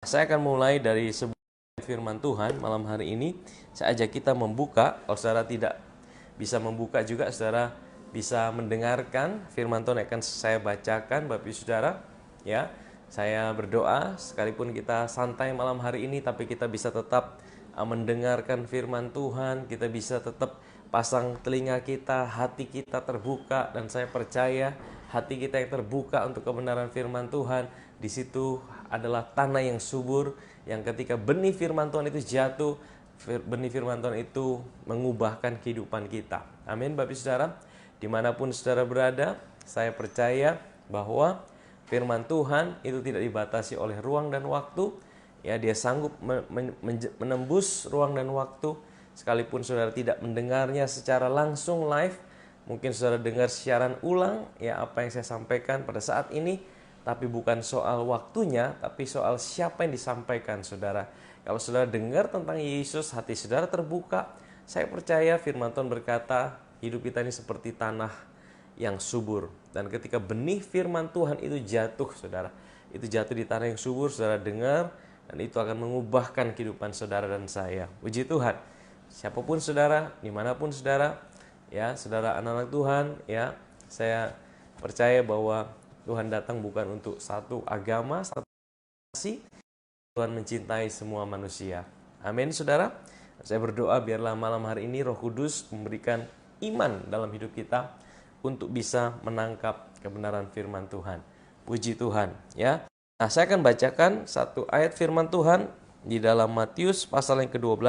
Saya akan mulai dari sebuah firman Tuhan malam hari ini. Saya ajak kita membuka. Kalau saudara tidak bisa membuka juga, saudara bisa mendengarkan firman Tuhan yang akan saya bacakan, Bapak Ibu Saudara. Ya, saya berdoa sekalipun kita santai malam hari ini, tapi kita bisa tetap mendengarkan firman Tuhan. Kita bisa tetap pasang telinga kita, hati kita terbuka, dan saya percaya hati kita yang terbuka untuk kebenaran firman Tuhan, di situ adalah tanah yang subur, yang ketika benih firman Tuhan itu jatuh, benih firman Tuhan itu mengubahkan kehidupan kita. Amin, Bapak Ibu Saudara. Dimanapun saudara berada, saya percaya bahwa firman Tuhan itu tidak dibatasi oleh ruang dan waktu. Ya, dia sanggup menembus ruang dan waktu. Sekalipun saudara tidak mendengarnya secara langsung live, mungkin saudara dengar siaran ulang ya apa yang saya sampaikan pada saat ini, tapi bukan soal waktunya, tapi soal siapa yang disampaikan, saudara. Kalau saudara dengar tentang Yesus, hati saudara terbuka, saya percaya firman Tuhan berkata, hidup kita ini seperti tanah yang subur. Dan ketika benih firman Tuhan itu jatuh, saudara, itu jatuh di tanah yang subur, saudara dengar, dan itu akan mengubahkan kehidupan saudara dan saya. Puji Tuhan. Siapapun saudara, dimanapun saudara, ya, saudara anak-anak Tuhan, ya, saya percaya bahwa Tuhan datang bukan untuk satu agama, satu nasi. Tuhan mencintai semua manusia. Amin, saudara. Saya berdoa biarlah malam hari ini Roh Kudus memberikan iman dalam hidup kita untuk bisa menangkap kebenaran firman Tuhan. Puji Tuhan, ya. Nah, saya akan bacakan satu ayat firman Tuhan di dalam Matius pasal yang ke-12,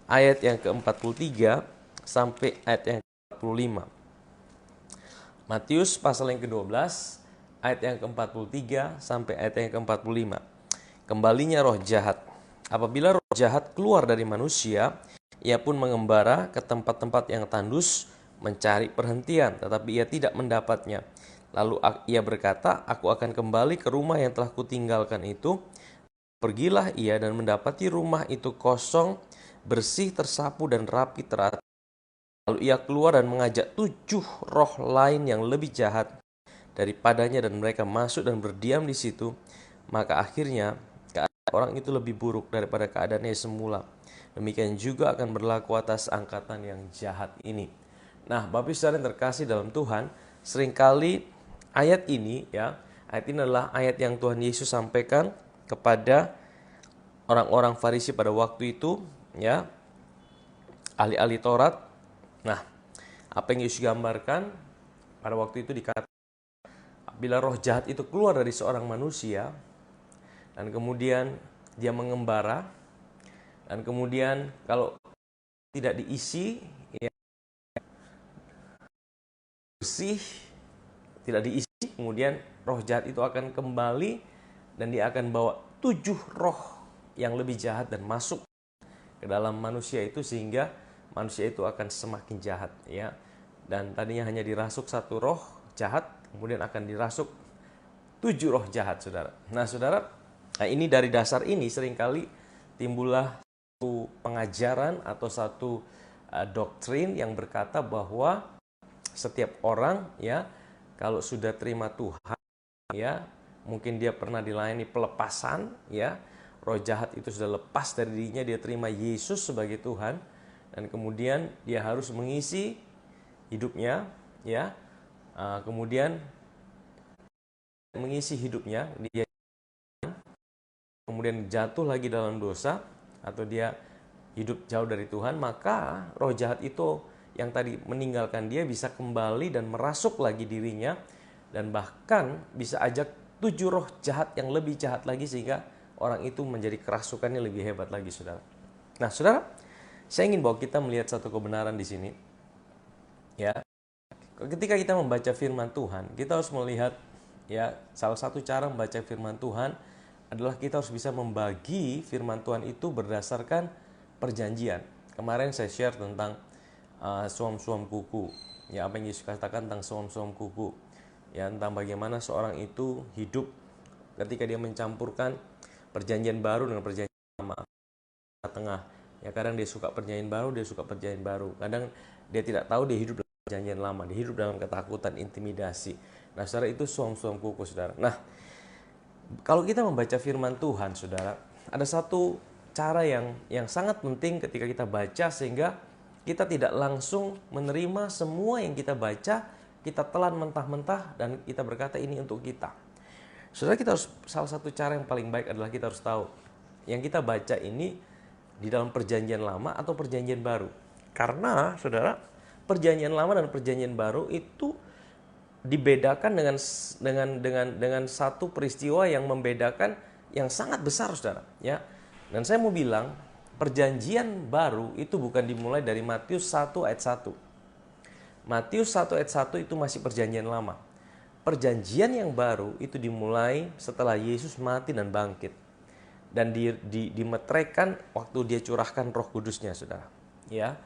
ayat yang ke-43 sampai ayat yang ke-45. Matius pasal yang ke-12 ayat yang ke-43 sampai ayat yang ke-45. Kembalinya roh jahat. Apabila roh jahat keluar dari manusia, ia pun mengembara ke tempat-tempat yang tandus mencari perhentian, tetapi ia tidak mendapatnya. Lalu ia berkata, aku akan kembali ke rumah yang telah kutinggalkan itu. Pergilah ia dan mendapati rumah itu kosong, bersih, tersapu, dan rapi teratur. Lalu ia keluar dan mengajak 7 roh lain yang lebih jahat daripadanya, dan mereka masuk dan berdiam di situ. Maka akhirnya keadaan orang itu lebih buruk daripada keadaannya semula. Demikian juga akan berlaku atas angkatan yang jahat ini. Nah, Bapak Ibu Saudara yang terkasih dalam Tuhan, seringkali ayat ini adalah ayat yang Tuhan Yesus sampaikan kepada orang-orang Farisi pada waktu itu, ya, ahli-ahli Taurat. Nah, apa yang Yesus gambarkan pada waktu itu dikatakan, bila roh jahat itu keluar dari seorang manusia, dan kemudian dia mengembara, dan kemudian kalau tidak diisi, ya, bersih, tidak diisi, kemudian roh jahat itu akan kembali, dan dia akan bawa 7 roh yang lebih jahat dan masuk ke dalam manusia itu, sehingga manusia itu akan semakin jahat, ya. Dan tadinya hanya dirasuk 1 roh jahat, kemudian akan dirasuk 7 roh jahat, saudara. Nah, saudara, ini dari dasar ini seringkali timbullah satu pengajaran atau satu doktrin yang berkata bahwa setiap orang, ya, kalau sudah terima Tuhan, ya, mungkin dia pernah dilayani pelepasan, ya, roh jahat itu sudah lepas dari dirinya, dia terima Yesus sebagai Tuhan, dan kemudian dia harus mengisi hidupnya, ya, kemudian mengisi hidupnya, dia kemudian jatuh lagi dalam dosa, atau dia hidup jauh dari Tuhan, maka roh jahat itu yang tadi meninggalkan dia bisa kembali dan merasuk lagi dirinya, dan bahkan bisa ajak 7 roh jahat yang lebih jahat lagi, sehingga orang itu menjadi kerasukannya lebih hebat lagi, saudara. Nah, saudara, saya ingin bahwa kita melihat satu kebenaran di sini, ya. Ketika kita membaca firman Tuhan, kita harus melihat, ya, salah satu cara membaca firman Tuhan adalah kita harus bisa membagi firman Tuhan itu berdasarkan perjanjian. Kemarin saya share tentang suam-suam kuku, ya, apa yang Yesus katakan tentang suam-suam kuku, ya, tentang bagaimana seorang itu hidup ketika dia mencampurkan perjanjian baru dengan perjanjian lama, tengah, ya. Kadang dia suka perjanjian baru, dia suka perjanjian baru, kadang dia tidak tahu dia hidup dalam perjanjian lama, dia hidup dalam ketakutan, intimidasi. Nah, saudara, itu suam-suam kuku, saudara. Nah, Kalau kita membaca firman Tuhan, saudara, ada satu cara yang sangat penting ketika kita baca sehingga kita tidak langsung menerima semua yang kita baca, kita telan mentah-mentah dan kita berkata ini untuk kita. Saudara, kita harus, salah satu cara yang paling baik adalah kita harus tahu yang kita baca ini di dalam perjanjian lama atau perjanjian baru. Karena saudara, perjanjian lama dan perjanjian baru itu dibedakan dengan satu peristiwa yang membedakan yang sangat besar, saudara, ya. Dan saya mau bilang, perjanjian baru itu bukan dimulai dari Matius 1 ayat 1. Matius 1 ayat 1 itu masih perjanjian lama. Perjanjian yang baru itu dimulai setelah Yesus mati dan bangkit. Dan dimeteraikan waktu dia curahkan Roh Kudusnya, saudara, ya.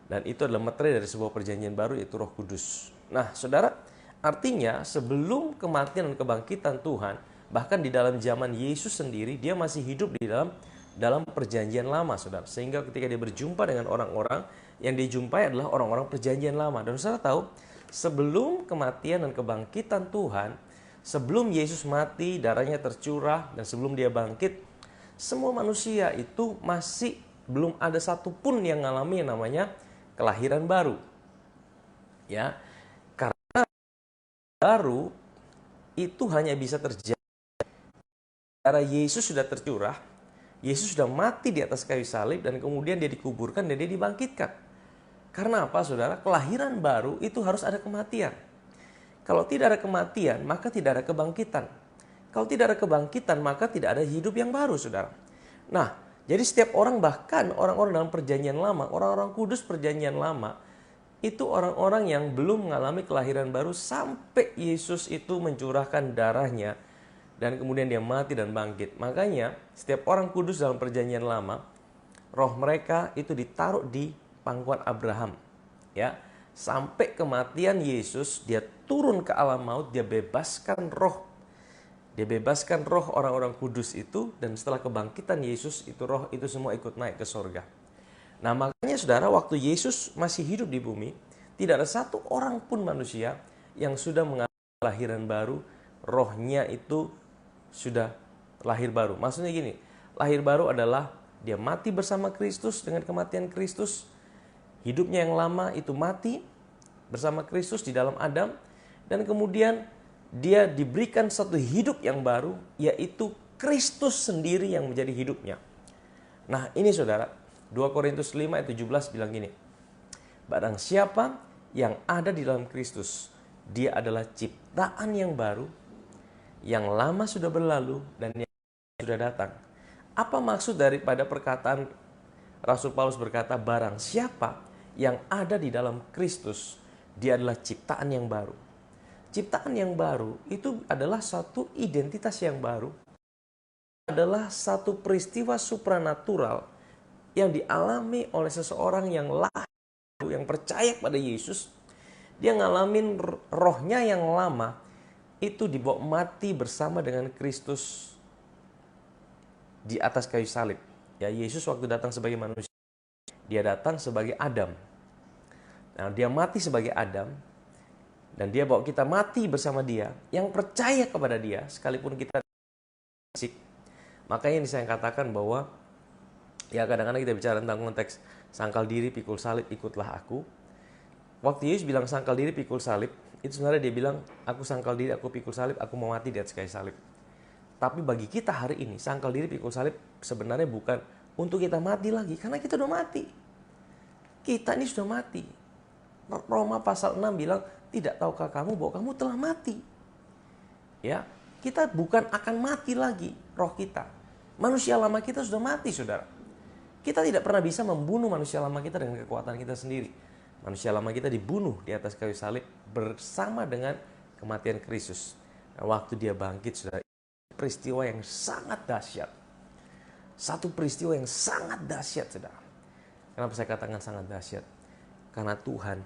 Dan itu adalah meterai dari sebuah perjanjian baru, yaitu Roh Kudus. Nah, saudara, artinya sebelum kematian dan kebangkitan Tuhan, bahkan di dalam zaman Yesus sendiri, dia masih hidup di dalam perjanjian lama, saudara. Sehingga ketika dia berjumpa dengan orang-orang, yang dijumpai adalah orang-orang perjanjian lama. Dan saudara tahu, sebelum kematian dan kebangkitan Tuhan, sebelum Yesus mati, darahnya tercurah, dan sebelum dia bangkit, semua manusia itu masih belum ada satupun yang mengalami yang namanya kelahiran baru, ya. Karena baru itu hanya bisa terjadi karena Yesus sudah tercurah, Yesus sudah mati di atas kayu salib, dan kemudian dia dikuburkan dan dia dibangkitkan. Karena apa, saudara? Kelahiran baru itu harus ada kematian. Kalau tidak ada kematian, maka tidak ada kebangkitan. Kalau tidak ada kebangkitan, maka tidak ada hidup yang baru, saudara. Nah, jadi setiap orang, bahkan orang-orang dalam perjanjian lama, orang-orang kudus perjanjian lama, itu orang-orang yang belum mengalami kelahiran baru sampai Yesus itu mencurahkan darahnya dan kemudian dia mati dan bangkit. Makanya setiap orang kudus dalam perjanjian lama, roh mereka itu ditaruh di pangkuan Abraham, ya. Sampai kematian Yesus, dia turun ke alam maut, dia bebaskan roh. Dia bebaskan roh orang-orang kudus itu, dan setelah kebangkitan Yesus, itu roh itu semua ikut naik ke sorga. Nah, makanya saudara, waktu Yesus masih hidup di bumi, tidak ada satu orang pun manusia yang sudah mengalami kelahiran baru, rohnya itu sudah lahir baru. Maksudnya gini, lahir baru adalah dia mati bersama Kristus dengan kematian Kristus, hidupnya yang lama itu mati bersama Kristus di dalam Adam, dan kemudian dia diberikan satu hidup yang baru, yaitu Kristus sendiri yang menjadi hidupnya. Nah, ini saudara, 2 Korintus 5 ayat 17 bilang gini, barang siapa yang ada di dalam Kristus, dia adalah ciptaan yang baru, yang lama sudah berlalu dan yang sudah datang. Apa maksud daripada perkataan Rasul Paulus berkata, barang siapa yang ada di dalam Kristus, dia adalah ciptaan yang baru. Ciptaan yang baru itu adalah satu identitas yang baru, adalah satu peristiwa supranatural yang dialami oleh seseorang yang lahir, yang percaya pada Yesus. Dia ngalamin rohnya yang lama itu dibawa mati bersama dengan Kristus di atas kayu salib. Ya, Yesus waktu datang sebagai manusia, dia datang sebagai Adam. Nah, dia mati sebagai Adam, dan dia bawa kita mati bersama dia, yang percaya kepada dia, sekalipun kita fisik. Makanya ini saya katakan bahwa, ya kadang-kadang kita bicara tentang konteks sangkal diri, pikul salib, ikutlah aku. Waktu Yesus bilang sangkal diri, pikul salib, itu sebenarnya dia bilang, aku sangkal diri, aku pikul salib, aku mau mati di atas kayu salib. Tapi bagi kita hari ini, sangkal diri, pikul salib sebenarnya bukan untuk kita mati lagi, karena kita udah mati. Kita ini sudah mati. Roma pasal 6 bilang, tidak tahukah kamu bahwa kamu telah mati? Ya, kita bukan akan mati lagi, roh kita. Manusia lama kita sudah mati, saudara. Kita tidak pernah bisa membunuh manusia lama kita dengan kekuatan kita sendiri. Manusia lama kita dibunuh di atas kayu salib bersama dengan kematian Kristus. Nah, waktu dia bangkit, saudara, peristiwa yang sangat dahsyat. Satu peristiwa yang sangat dahsyat, saudara. Kenapa saya katakan sangat dahsyat? Karena Tuhan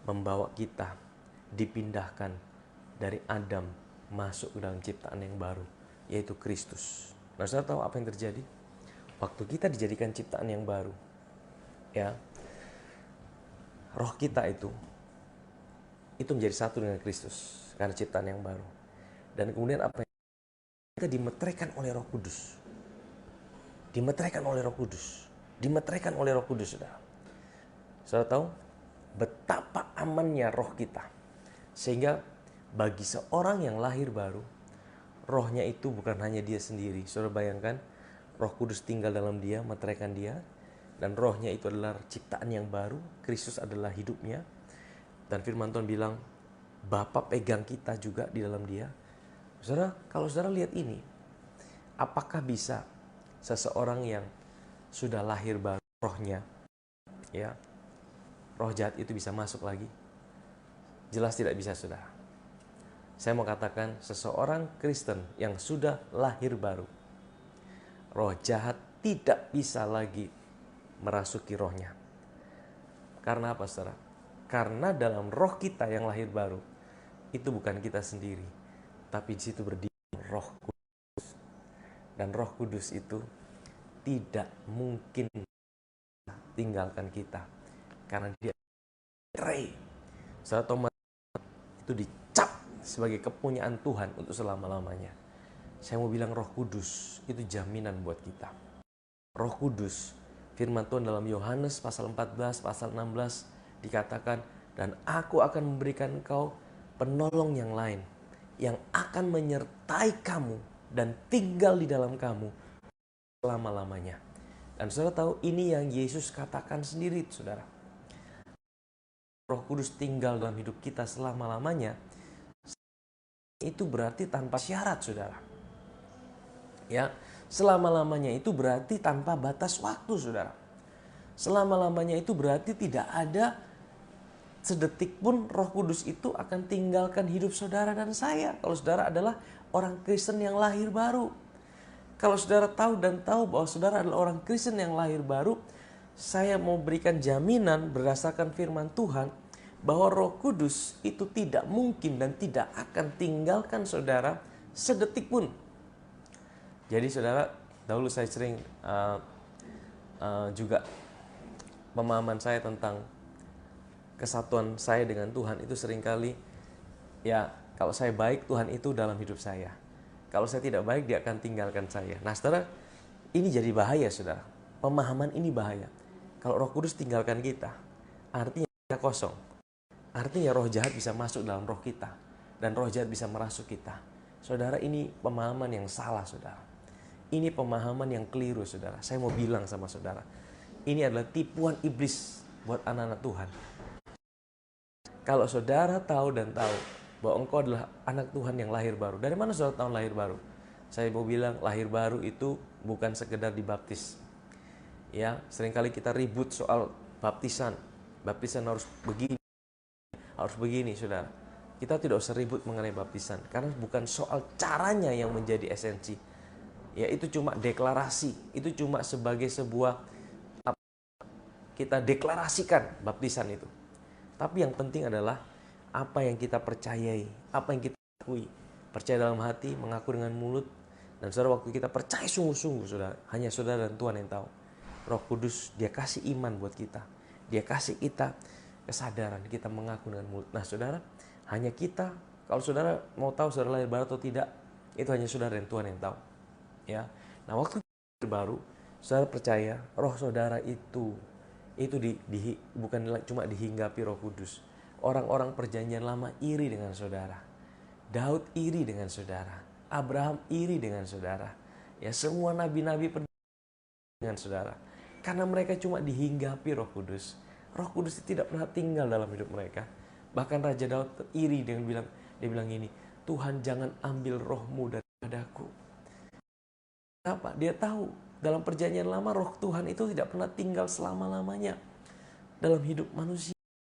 membawa kita dipindahkan dari Adam masuk ke dalam ciptaan yang baru, yaitu Kristus. Nah, saudara tahu apa yang terjadi? Waktu kita dijadikan ciptaan yang baru, ya, roh kita itu menjadi satu dengan Kristus karena ciptaan yang baru. Dan kemudian apa yang kita dimeteraikan oleh Roh Kudus. Dimeteraikan oleh Roh Kudus. Dimeteraikan oleh Roh Kudus, saudara. Saudara tahu betapa amannya roh kita. Sehingga bagi seorang yang lahir baru, rohnya itu bukan hanya dia sendiri. Saudara bayangkan, Roh Kudus tinggal dalam dia, meteraikan dia. Dan rohnya itu adalah ciptaan yang baru. Kristus adalah hidupnya. Dan firman Tuhan bilang, Bapa pegang kita juga di dalam dia. Saudara, kalau saudara lihat ini, apakah bisa seseorang yang sudah lahir baru rohnya, ya, roh jahat itu bisa masuk lagi? Jelas tidak bisa, saudara. Saya mau katakan, seseorang Kristen yang sudah lahir baru, roh jahat tidak bisa lagi merasuki rohnya. Karena apa, saudara? Karena dalam roh kita yang lahir baru, itu bukan kita sendiri, tapi di situ berdiri Roh Kudus. Dan Roh Kudus itu tidak mungkin tinggalkan kita, karena dia meterai. Saudara, Thomas itu dicap sebagai kepunyaan Tuhan untuk selama-lamanya. Saya mau bilang Roh Kudus itu jaminan buat kita. Roh Kudus, firman Tuhan dalam Yohanes pasal 14, pasal 16 dikatakan, dan aku akan memberikan engkau penolong yang lain, yang akan menyertai kamu dan tinggal di dalam kamu selama-lamanya. Dan saudara tahu, ini yang Yesus katakan sendiri, saudara. Roh Kudus tinggal dalam hidup kita selama-lamanya. Itu berarti tanpa syarat, saudara. Ya, selama-lamanya itu berarti tanpa batas waktu, saudara. Selama-lamanya itu berarti tidak ada sedetik pun Roh Kudus itu akan tinggalkan hidup saudara dan saya. Kalau saudara adalah orang Kristen yang lahir baru. Kalau saudara tahu bahwa saudara adalah orang Kristen yang lahir baru, saya mau berikan jaminan berdasarkan firman Tuhan bahwa Roh Kudus itu tidak mungkin dan tidak akan tinggalkan saudara sedetik pun. Jadi saudara, dahulu saya sering juga pemahaman saya tentang kesatuan saya dengan Tuhan itu seringkali, ya, kalau saya baik, Tuhan itu dalam hidup saya. Kalau saya tidak baik, dia akan tinggalkan saya. Nah, saudara, ini jadi bahaya, saudara. Pemahaman ini bahaya. Kalau Roh Kudus tinggalkan kita, artinya kita kosong. Artinya roh jahat bisa masuk dalam roh kita. Dan roh jahat bisa merasuk kita. Saudara, ini pemahaman yang salah, saudara. Ini pemahaman yang keliru, saudara. Saya mau bilang sama saudara, ini adalah tipuan iblis buat anak-anak Tuhan. Kalau saudara tahu bahwa engkau adalah anak Tuhan yang lahir baru. Dari mana saudara tahu lahir baru? Saya mau bilang lahir baru itu bukan sekedar dibaptis. Ya, seringkali kita ribut soal baptisan. Baptisan harus begini, saudara. Kita tidak usah ribut mengenai baptisan, karena bukan soal caranya yang menjadi esensi. Ya, itu cuma deklarasi. Itu cuma sebagai sebuah kita deklarasikan baptisan itu. Tapi yang penting adalah apa yang kita percayai, apa yang kita akui. Percaya dalam hati, mengaku dengan mulut. Dan saudara, waktu kita percaya sungguh-sungguh, saudara, hanya saudara dan Tuhan yang tahu. Roh Kudus, dia kasih iman buat kita. Dia kasih kita kesadaran, kita mengaku dengan mulut. Nah, saudara, hanya kita, kalau saudara mau tahu saudara lahir baru atau tidak, itu hanya saudara dan Tuhan yang tahu. Ya. Nah, waktu lahir baru, saudara percaya roh saudara itu bukan cuma dihinggapi Roh Kudus. Orang-orang perjanjian lama iri dengan saudara. Daud iri dengan saudara. Abraham iri dengan saudara. Ya, semua nabi-nabi dengan saudara. Karena mereka cuma dihinggapi Roh Kudus. Roh Kudus tidak pernah tinggal dalam hidup mereka. Bahkan Raja Daud iri dengan dia bilang gini, Tuhan jangan ambil rohmu daripadaku. Kenapa? Dia tahu dalam perjanjian lama roh Tuhan itu tidak pernah tinggal selama-lamanya dalam hidup manusia.